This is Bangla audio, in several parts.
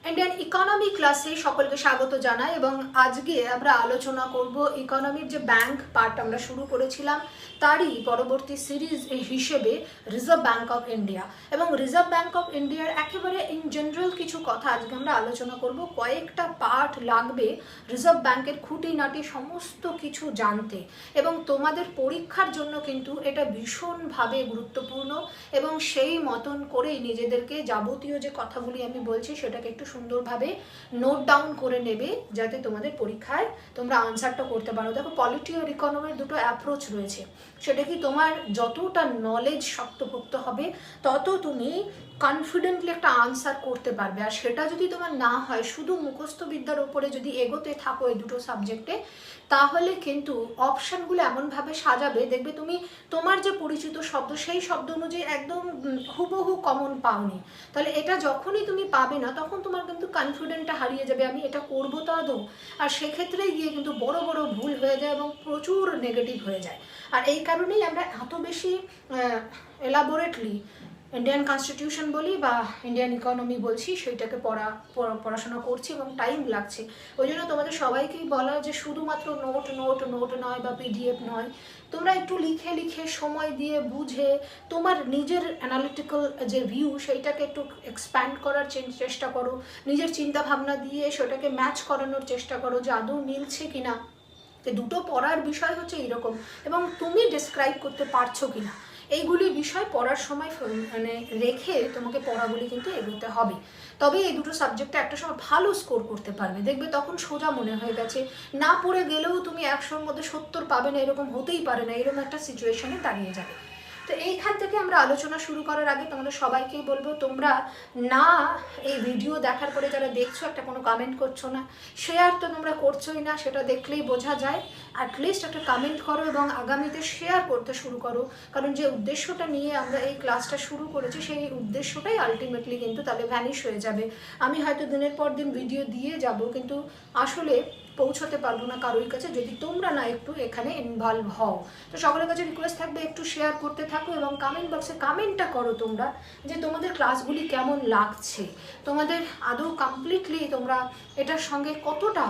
ইন্ডিয়ান ইকোনমি ক্লাসে সকলকে স্বাগত জানাই এবং আজকে আমরা আলোচনা করব ইকোনমির যে ব্যাংক পার্ট আমরা শুরু করেছিলাম তারই পরবর্তী সিরিজ হিসেবে রিজার্ভ ব্যাংক অফ ইন্ডিয়া এবং রিজার্ভ ব্যাংক অফ ইন্ডিয়ার একেবারে ইন জেনারেল কিছু কথা আজকে আমরা আলোচনা করব। কয়েকটা পার্ট লাগবে রিজার্ভ ব্যাংকের খুঁটিনাটি সমস্ত কিছু জানতে এবং তোমাদের পরীক্ষার জন্য কিন্তু এটা ভীষণভাবে গুরুত্বপূর্ণ এবং সেই মতন করেই নিজেদেরকে যাবতীয় যে কথাগুলি আমি বলছি সেটাকে একটু সুন্দরভাবে নোট ডাউন করে নেবে যাতে তোমাদের পরীক্ষায় তোমরা আনসারটা করতে পারো। দেখো, পলিটি আর ইকোনমির দুটো অ্যাপ্রোচ রয়েছে, সেটা কি তোমার যতটা নলেজ শক্তপোক্ত হবে তত তুমি কনফিডেন্টলি একটা আনসার করতে পারবে। আর সেটা যদি তোমার না হয়, শুধু মুখস্থ বিদ্যার উপরে যদি এগোতে থাকো এই দুটো সাবজেক্টে, তাহলে কিন্তু অপশানগুলো এমনভাবে সাজাবে দেখবে তুমি তোমার যে পরিচিত শব্দ সেই শব্দ অনুযায়ী একদম হুবহু কমন পাওনি। তাহলে এটা যখনই তুমি পাবে না তখন তোমার কিন্তু কনফিডেন্টটা হারিয়ে যাবে, আমি এটা করবো তো আদৌ। আর সেক্ষেত্রে গিয়ে কিন্তু বড় বড় ভুল হয়ে যায় এবং প্রচুর নেগেটিভ হয়ে যায়। আর এই কারণেই আমরা এত বেশি এলাবোরেটলি ইন্ডিয়ান কনস্টিটিউশন বলি বা ইন্ডিয়ান ইকোনমি বলছি সেইটাকে পড়াশোনা করছি এবং টাইম লাগছে। ওই জন্য তোমাদের সবাইকেই বলা যে শুধুমাত্র নোট নোট নোট নয় বা পিডিএফ নয়, তোমরা একটু লিখে লিখে সময় দিয়ে বুঝে তোমার নিজের অ্যানালিটিক্যাল যে ভিউ সেইটাকে একটু এক্সপ্যান্ড করার চেষ্টা করো, নিজের চিন্তা ভাবনা দিয়ে সেটাকে ম্যাচ করানোর চেষ্টা করো যে আদৌ মিলছে কিনা। দুটো পড়ার বিষয় হচ্ছে এইরকম এবং তুমি ডিসক্রাইব করতে পারছো কিনা এইগুলি বিষয় পড়ার সময় মানে রেখে তোমাকে পড়াগুলি কিন্তু এগোতে হবে। তবে এই দুটো সাবজেক্টে একটা সময় ভালো স্কোর করতে পারবে, দেখবে তখন সোজা মনে হয়ে গেছে। না পড়ে গেলেও তুমি 100-র মধ্যে 70 পাবে না, এরকম হতেই পারে না, এরকম একটা সিচুয়েশনে দাঁড়িয়ে যাবে। তো এইখান থেকে আমরা আলোচনা শুরু করার আগে তোমাদের সবাইকেই বলবো, তোমরা না এই ভিডিও দেখার পরে যারা দেখছো একটা কোনো কমেন্ট করছো না, শেয়ার তো তোমরা করছোই না, সেটা দেখলেই বোঝা যায়। অ্যাটলিস্ট একটা কমেন্ট করো এবং আগামীতে শেয়ার করতে শুরু করো, কারণ যে উদ্দেশ্যটা নিয়ে আমরা এই ক্লাসটা শুরু করেছি সেই উদ্দেশ্যটাই আলটিমেটলি কিন্তু তাহলে ভ্যানিশ হয়ে যাবে। আমি হয়তো দিনের পর দিন ভিডিও দিয়ে যাব, কিন্তু আসলে পৌঁছতে পারবো না কারোর কাছে যদি তোমরা না একটু এখানে ইনভলভ হও। তো সকলের কাছে রিকোয়েস্ট থাকবে একটু শেয়ার করতে থাকো এবং কমেন্ট বক্সে কমেন্টটা করো তোমরা যে তোমাদের ক্লাসগুলি কেমন লাগছে, তোমাদের আদৌ কমপ্লিটলি তোমরা এটার সঙ্গে কতটা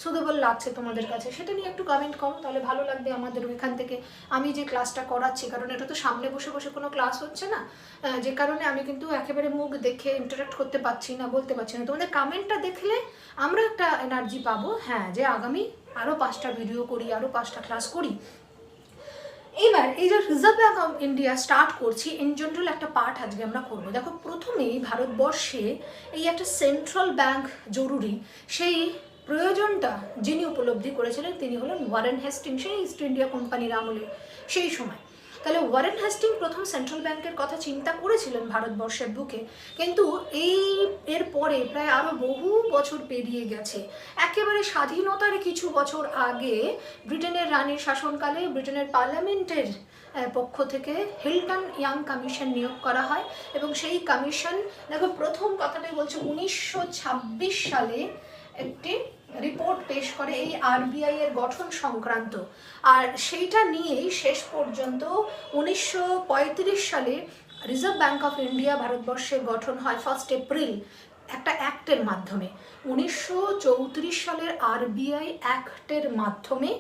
সুটেবল লাগছে তোমাদের কাছে, সেটা নিয়ে একটু কমেন্ট করো, তাহলে ভালো লাগবে আমাদের ওইখান থেকে আমি যে ক্লাসটা করাচ্ছি। কারণ এটা তো সামনে বসে বসে কোনো ক্লাস হচ্ছে না, যে কারণে আমি কিন্তু একেবারে মুখ দেখে ইন্টারাক্ট করতে পারছি না, বলতে পারছি না। তোমাদের কমেন্টটা দেখলে আমরা একটা এনার্জি পাবো, হ্যাঁ, যে আগামী আরও 5টা ভিডিও করি, আরও 5টা ক্লাস করি। এবার এই যে reserve bank of India start করছি, ইন জেনারেল একটা পার্ট আজকে আমরা করবো। দেখো, প্রথমেই ভারতবর্ষে এই একটা সেন্ট্রাল ব্যাংক জরুরি, সেই প্রয়োজনটা যিনি উপলব্ধি করেছিলেন তিনি হলেন ওয়ারেন হেস্টিং, সেই ইস্ট ইন্ডিয়া কোম্পানির আমলে সেই সময়। তাহলে ওয়ারেন হেস্টিং প্রথম সেন্ট্রাল ব্যাংকের কথা চিন্তা করেছিলেন ভারতবর্ষের বুকে, কিন্তু এর পরে প্রায় আরও বহু বছর পেরিয়ে গেছে। একেবারে স্বাধীনতার কিছু বছর আগে ব্রিটেনের রানীর শাসনকালে ব্রিটেনের পার্লামেন্টের পক্ষ থেকে হিল্টন ইয়াং কমিশন নিয়োগ করা হয় এবং সেই কমিশন, দেখো প্রথম কথাটাই বলছে 1926 সালে একটি রিপোর্ট পেশ করে এই আরবিআই এর গঠন সংক্রান্ত। আর সেইটা নিয়েই শেষ পর্যন্ত 1935 সালে রিজার্ভ ব্যাংক অফ ইন্ডিয়া ভারতবর্ষে গঠন হয় 1 এপ্রিল একটা অ্যাক্টের মাধ্যমে। 1934 সালের আরবিআই অ্যাক্টের মাধ্যমে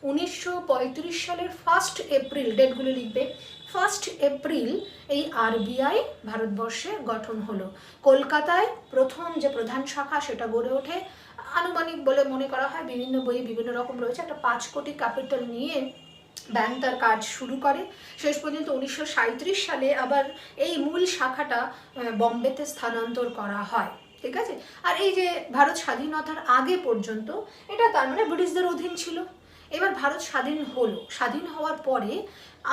1935 সালের 1 এপ্রিল, ডেটগুলো লিখবে, 1 এপ্রিল এই আরবিআই ভারতবর্ষে গঠন হলো। কলকাতায় প্রথম যে প্রধান শাখা সেটা গড়ে ওঠে আনুমানিক বলে মনে করা হয়, বিভিন্ন বইয়ে বিভিন্ন রকম রয়েছে, একটা 5 কোটি ক্যাপিটাল নিয়ে ব্যাংক তার কাজ শুরু করে। শেষ পর্যন্ত 1937 সালে আবার এই মূল শাখাটা বম্বেতে স্থানান্তর করা হয়, ঠিক আছে। আর এই যে ভারত স্বাধীনতার আগে পর্যন্ত এটা তার মানে ব্রিটিশদের অধীন ছিল। এবার ভারত স্বাধীন হলো, স্বাধীন হওয়ার পরে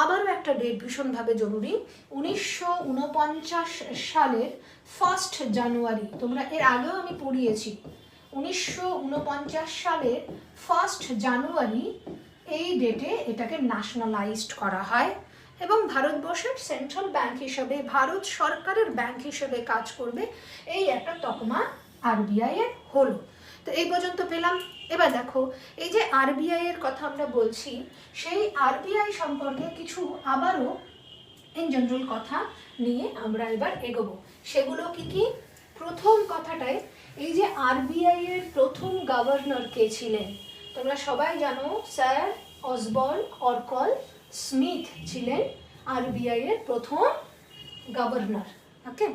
আবারও একটা ডেট ভীষণভাবে জরুরি, 1949 সালের 1 জানুয়ারি, তোমরা এর আগেও আমি পড়িয়েছি, 1949 সালের 1 জানুয়ারি এই ডেটে এটাকে ন্যাশনালাইজড করা হয় এবং ভারতবর্ষের সেন্ট্রাল ব্যাংক হিসেবে, ভারত সরকারের ব্যাংক হিসেবে কাজ করবে, এই একটা তকমা আরবিআই এর হলো। তো এই পর্যন্ত পেলাম। এবার দেখো, এই যে আরবিআই এর কথা আমরা বলছি, সেই আরবিআই সম্পর্কে কিছু আবারও ইন জেনারেল কথা নিয়ে আমরা এবার এগোবো। সেগুলো কি কি? প্রথম কথাটায় এই যে আরবিআই এর প্রথম গভর্নর কে ছিলেন তোমরা সবাই জানো, স্যার অসবর্ন অরকল স্মিথ ছিলেন আরবিআই এর প্রথম গভর্নর। ওকে,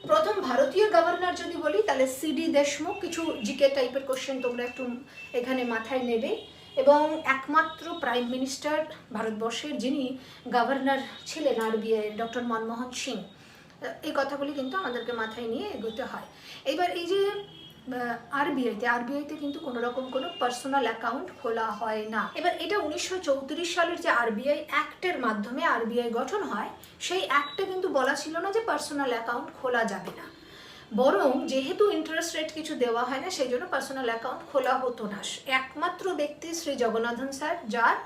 প্রথম ভারতীয় গভর্নর যদি বলি তাহলে সিডি দেশমুখ। কিছু জিকে টাইপের কোশ্চেন তোমরা একটু এখানে মাথায় নেবে। এবং একমাত্র প্রাইম মিনিস্টার ভারতবর্ষের যিনি গভর্নর ছিলেন আরবিআই ডক্টর মনমোহন সিং। এই কথাগুলি কিন্তু আমাদেরকে মাথায় নিয়ে এগোতে হয়। এবার এই যে আরবিআইতে কিন্তু কোনো রকম কোনো পার্সোনাল অ্যাকাউন্ট খোলা হয় না। এবার এটা 1934 সালের যে আরবিআই অ্যাক্টের মাধ্যমে আরবিআই গঠন হয়, সেই অ্যাক্টে কিন্তু বলা ছিল না যে পার্সোনাল অ্যাকাউন্ট খোলা যাবে না, বরং যেহেতু ইন্টারেস্ট রেট কিছু দেওয়া হয় না সেই জন্য পার্সোনাল অ্যাকাউন্ট খোলা হতো না। একমাত্র ব্যক্তি শ্রী জগন্নাথন স্যার, যার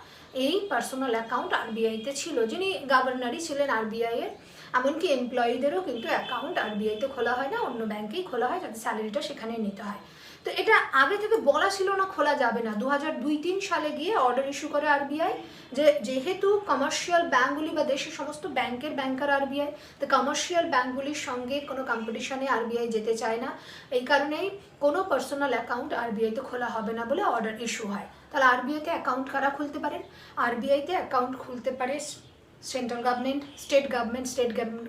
এই পার্সোনাল অ্যাকাউন্ট আরবিআইতে ছিল, যিনি গভর্নরই ছিলেন আরবিআই এর। এমনকি এমপ্লয়ীদেরও কিন্তু অ্যাকাউন্ট আরবিআইতে খোলা হয় না, অন্য ব্যাংকেই খোলা হয়, যাতে স্যালারিটা সেখানে নিতে হয়। তো এটা আগে থেকে বলা ছিল না খোলা যাবে না। 2002-03 সালে গিয়ে অর্ডার ইস্যু করে আরবিআই যে যেহেতু কমার্শিয়াল ব্যাঙ্কগুলি বা দেশের সমস্ত ব্যাংকের ব্যাংকার আরবিআই, তো কমার্শিয়াল ব্যাঙ্কগুলির সঙ্গে কোনো কম্পিটিশনে আরবিআই যেতে চায় না, এই কারণেই কোনো পার্সোনাল অ্যাকাউন্ট আরবিআইতে খোলা হবে না বলে অর্ডার ইস্যু হয়। তাহলে আরবিআইতে অ্যাকাউন্ট কারা খুলতে পারেন? আরবিআইতে অ্যাকাউন্ট খুলতে পারে সেন্ট্রাল গভর্নমেন্ট, স্টেট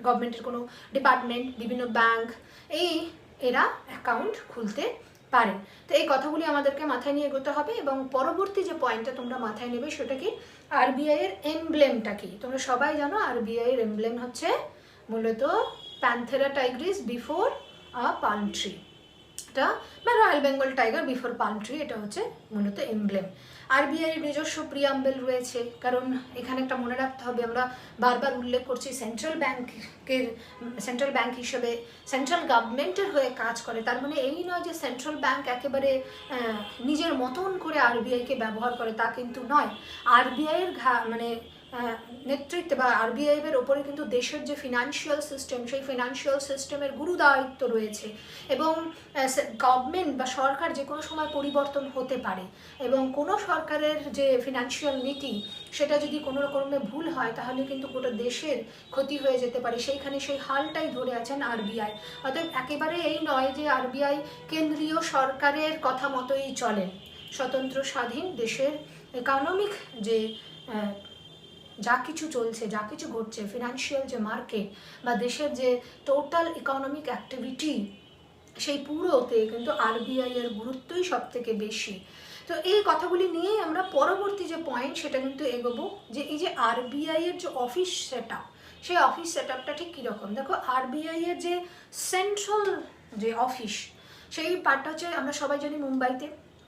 গভর্নমেন্টের কোনো ডিপার্টমেন্ট, বিভিন্ন ব্যাংক, এরা অ্যাকাউন্ট খুলতে পারেন। তো এই কথাগুলি আমাদেরকে মাথায় নিয়ে এগোতে হবে। এবং পরবর্তী যে পয়েন্টটা তোমরা মাথায় নেবে সেটা কি, আরবিআই এর এমব্লেমটা কি। তোমরা সবাই জানো আরবিআই এর এমব্লেম হচ্ছে মূলত Panthera Tigris before a palm tree, এটা বা royal Bengal tiger before palm tree, এটা হচ্ছে মূলত এমব্লেম। আরবিআই এর নিজস্ব প্রিয়াম্বেল রয়েছে, কারণ এখানে একটা মনে রাখতে হবে, আমরা বারবার উল্লেখ করছি সেন্ট্রাল ব্যাংক হিসেবে সেন্ট্রাল গভর্নমেন্টের হয়ে কাজ করে। তার মানে এই নয় যে সেন্ট্রাল ব্যাংক একেবারে নিজের মতন করে আরবিআইকে ব্যবহার করে, তা কিন্তু নয়। আরবিআই এর মানে নেতৃত্বে বা আরবিআই এর ওপরে কিন্তু দেশের যে ফিনান্সিয়াল সিস্টেম, সেই ফিনান্সিয়াল সিস্টেমের গুরুদায়িত্ব রয়েছে। এবং গভর্নমেন্ট বা সরকার যে কোনো সময় পরিবর্তন হতে পারে, এবং কোনো সরকারের যে ফিনান্সিয়াল নীতি সেটা যদি কোনো রকমের ভুল হয় তাহলে কিন্তু গোটা দেশের ক্ষতি হয়ে যেতে পারে। সেইখানে সেই হালটাই ধরে আছেন আরবিআই। অতএব একেবারে এই নয় যে আরবিআই কেন্দ্রীয় সরকারের কথা মতোই চলেন। স্বতন্ত্র স্বাধীন দেশের ইকোনমিক যে যা কিছু চলছে, যা কিছু ঘটছে, ফিনান্সিয়াল যে মার্কেট বা দেশের যে টোটাল ইকোনমিক অ্যাক্টিভিটি, সেই পুরোতে কিন্তু আরবিআই এর গুরুত্বই সব থেকে বেশি। তো এই কথাগুলি নিয়েই আমরা পরবর্তী যে পয়েন্ট সেটা কিন্তু এগোবো, যে এই যে আরবিআই এর যে অফিস সেট আপ, সেই অফিস সেট আপটা ঠিক কীরকম। দেখো, আরবিআই এর যে সেন্ট্রাল যে অফিস, সেই পার্টটা হচ্ছে আমরা সবাই জানি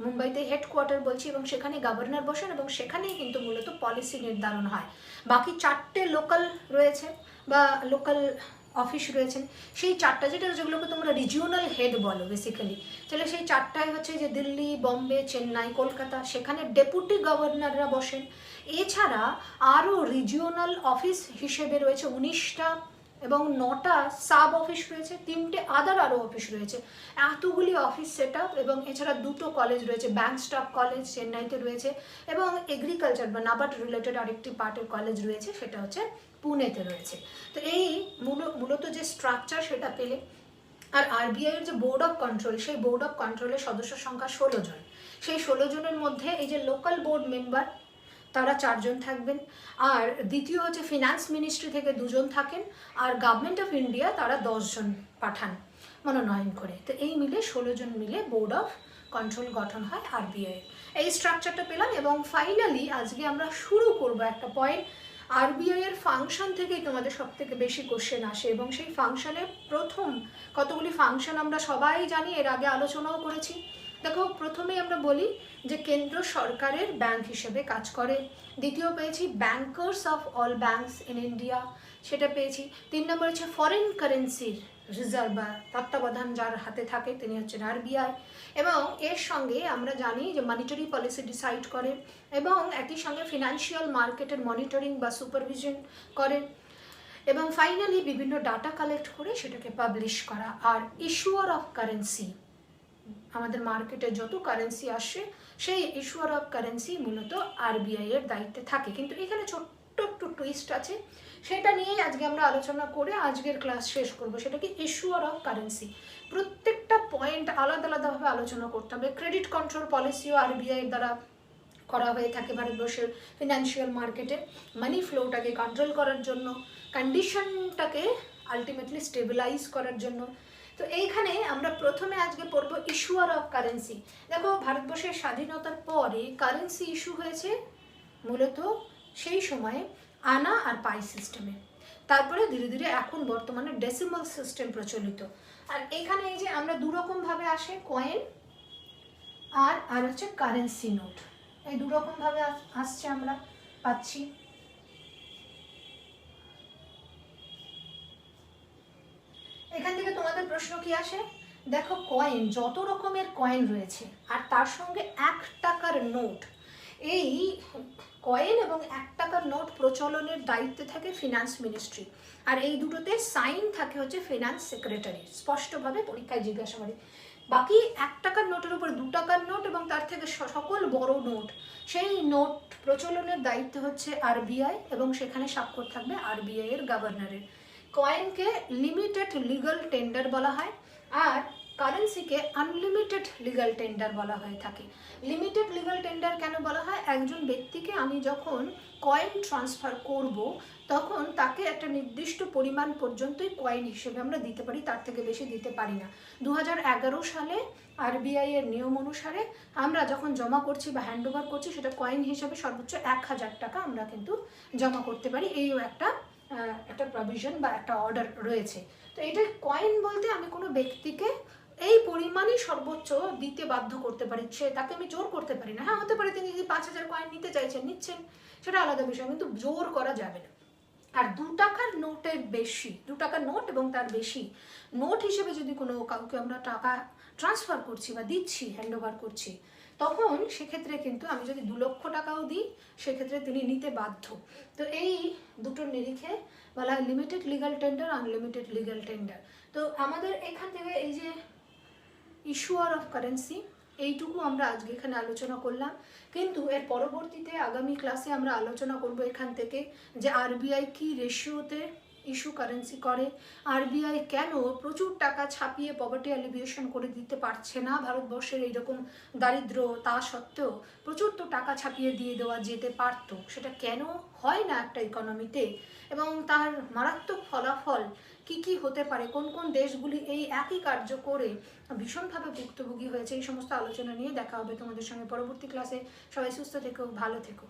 মুম্বাইতে হেডকোয়ার্টার বলছি, এবং সেখানে গভর্নর বসেন এবং সেখানেই কিন্তু মূলত পলিসি নির্ধারণ হয়। বাকি 4টে লোকাল রয়েছে বা লোকাল অফিস রয়েছেন, সেই 4টা যেগুলোকে তোমরা রিজিওনাল হেড বলো বেসিক্যালি, তাহলে সেই 4টাই হচ্ছে যে দিল্লি, বম্বে, চেন্নাই, কলকাতা, সেখানে ডেপুটি গভর্নররা বসেন। এছাড়া আরও রিজিওনাল অফিস হিসেবে রয়েছে 19টা, এবং 9টা সাব অফিস রয়েছে, 3টে আদার আরও অফিস রয়েছে। এতগুলি অফিস সেট আপ, এবং এছাড়া 2টো কলেজ রয়েছে, ব্যাংক স্টাফ কলেজ চেন্নাইতে রয়েছে, এবং এগ্রিকালচার বা নাবার্ড রিলেটেড আরেকটি পার্টের কলেজ রয়েছে, সেটা হচ্ছে পুনেতে রয়েছে। তো এই মূলত যে স্ট্রাকচার সেটা পেলে। আর আরবিআই এর যে বোর্ড অফ কন্ট্রোল, সেই বোর্ড অফ কন্ট্রোলের সদস্য সংখ্যা 16 জন। সেই 16 জনের মধ্যে এই যে লোকাল বোর্ড মেম্বার, তারা 4 জন থাকবেন। আর দ্বিতীয় হচ্ছে ফিনান্স মিনিস্ট্রি থেকে 2 জন থাকেন। আর গভর্নমেন্ট অফ ইন্ডিয়া তারা 10 জন পাঠান মনোনয়ন করে। তো এই মিলে 16 জন মিলে বোর্ড অফ কন্ট্রোল গঠন হয় আরবিআই। এই স্ট্রাকচারটা পেলাম, এবং ফাইনালি আজকে আমরা শুরু করব একটা পয়েন্ট। আরবিআই এর ফাংশন থেকেই তোমাদের সব থেকে বেশি কোশ্চেন আসে, এবং সেই ফাংশনের প্রথম কতগুলি ফাংশন আমরা সবাই জানি, এর আগে আলোচনাও করেছি। দেখো, প্রথমেই আমরা বলি যে কেন্দ্র সরকারের ব্যাংক হিসেবে কাজ করে। দ্বিতীয় পেয়েছি bankers of all banks in India, সেটা পেয়েছি। 3 নম্বর হচ্ছে ফরেন কারেন্সির রিজার্ভ বা তত্ত্বাবধান যার হাতে থাকে তিনি হচ্ছেন আরবিআই। এবং এর সঙ্গে আমরা জানি যে মনিটারি পলিসি ডিসাইড করে, এবং একই সঙ্গে ফিনান্সিয়াল মার্কেটের মনিটরিং বা সুপারভিশন করে, এবং ফাইনালি বিভিন্ন ডাটা কালেক্ট করে সেটাকে পাবলিশ করা। আর ইস্যুয়ার অফ কারেন্সি, আমাদের মার্কেটে যত কারেন্সি আসে সেই ইস্যুয়ার অফ কারেন্সি মূলত আরবিআই এর দায়িত্বে থাকে। কিন্তু এখানে ছোট্ট একটু টুইস্ট আছে, সেটা নিয়েই আজকে আমরা আলোচনা করে আজকের ক্লাস শেষ করব। সেটা কি ইস্যুয়ার অফ কারেন্সি। প্রত্যেকটা পয়েন্ট আলাদা আলাদাভাবে আলোচনা করতে হবে। ক্রেডিট কন্ট্রোল পলিসিও আরবিআই এর দ্বারা করা হয়ে থাকে ভারতবর্ষের ফিনান্সিয়াল মার্কেটে, মানি ফ্লোটাকে কন্ট্রোল করার জন্য, কন্ডিশনটাকে আলটিমেটলি স্টেবিলাইজ করার জন্য। তো এইখানে আমরা প্রথমে আজকে পড়বো ইস্যুয়ার অফ কারেন্সি। দেখো, ভারতবর্ষের স্বাধীনতার পরে কারেন্সি ইস্যু হয়েছে মূলত সেই সময়ে আনা আর পাই সিস্টেমে, তারপরে ধীরে ধীরে এখন বর্তমানে ডেসিমাল সিস্টেম প্রচলিত। আর এখানে এই যে আমরা দুরকমভাবে আসে কয়েন আর হচ্ছে কারেন্সি নোট, এই দুরকমভাবে আসছে আমরা পাচ্ছি। এখান থেকে তোমাদের প্রশ্ন কি আসে, দেখো কয়েন, যত রকমের কয়েন রয়েছে আর তার সঙ্গে 1 টাকার নোট, এই কয়েন এবং 1 টাকার নোট প্রচলনের দায়িত্বে থাকে ফিনান্স মিনিস্ট্রি, আর এই দুটোতে সাইন থাকে হচ্ছে ফিনান্স সেক্রেটারি, স্পষ্টভাবে পরীক্ষায় জিজ্ঞাসা করে। বাকি 1 টাকার নোটের উপর 2 টাকার নোট এবং তার থেকে সকল বড় নোট, সেই নোট প্রচলনের দায়িত্ব হচ্ছে আরবিআই এবং সেখানে স্বাক্ষর থাকবে আরবিআই এর গভর্নরের। কয়েনকে লিমিটেড লিগাল টেন্ডার বলা হয় আর কারেন্সিকে আনলিমিটেড লিগাল টেন্ডার বলা হয়ে থাকে। লিমিটেড লিগাল টেন্ডার কেন বলা হয়, একজন ব্যক্তিকে আমি যখন কয়েন ট্রান্সফার করব তখন তাকে একটা নির্দিষ্ট পরিমাণ পর্যন্তই কয়েন হিসেবে আমরা দিতে পারি, তার থেকে বেশি দিতে পারি না। 2011 সালে আরবিআই এর নিয়ম অনুসারে আমরা যখন জমা করছি বা হ্যান্ডওভার করছি, সেটা কয়েন হিসেবে সর্বোচ্চ 1000 টাকা আমরা কিন্তু জমা করতে পারি। এইও একটা প্রভিশন বা একটা অর্ডার রয়েছে। তো এটা কয়েন বলতে আমি কোনো ব্যক্তিকে এই পরিমাণই সর্বোচ্চ দিতে বাধ্য করতে পারি, তাকে আমি জোর করতে পারি না। হ্যাঁ, হতে পারে তিনি যদি 5000 কয়েন নিতে চাইছেন, নিচ্ছেন, সেটা আলাদা বিষয়, কিন্তু জোর করা যাবে না। আর 2 টাকার নোটের বেশি, 2 টাকার নোট এবং তার বেশি নোট হিসেবে যদি কোনো কাউকে আমরা টাকা ট্রান্সফার করছি বা দিচ্ছি, হ্যান্ডওভার করছি, তখন সেক্ষেত্রে কিন্তু আমি যদি 2 লক্ষ টাকাও দিই, সেক্ষেত্রে তিনি নিতে বাধ্য। তো এই দুটোর নিরিখে বলা হয় limited legal tender, unlimited legal tender. তো আমাদের এখান থেকে এই যে ইস্যুয়ার অফ কারেন্সি, এইটুকু আমরা আজকে এখানে আলোচনা করলাম। কিন্তু এর পরবর্তীতে আগামী ক্লাসে আমরা আলোচনা করব এখান থেকে যে আরবিআই কি রেশিওতে ইস্যু কারেন্সি করে, আরবিআই কেন প্রচুর টাকা ছাপিয়ে পভার্টি অ্যালিভিয়েশন করে দিতে পারছে না ভারতবর্ষের এইরকম দারিদ্র, তা সত্ত্বেও প্রচুর তো টাকা ছাপিয়ে দিয়ে দেওয়া যেতে পারতো, সেটা কেন হয় না একটা ইকোনমিতে, এবং তার মারাত্মক ফলাফল কি কি হতে পারে, কোন কোন দেশগুলি এই একই কার্য করে ভীষণভাবে ভুক্তভোগী হয়েছে, এই সমস্ত আলোচনা নিয়ে দেখা হবে তোমাদের সঙ্গে পরবর্তী ক্লাসে। সবাই সুস্থ থেকো, ভালো থেকো।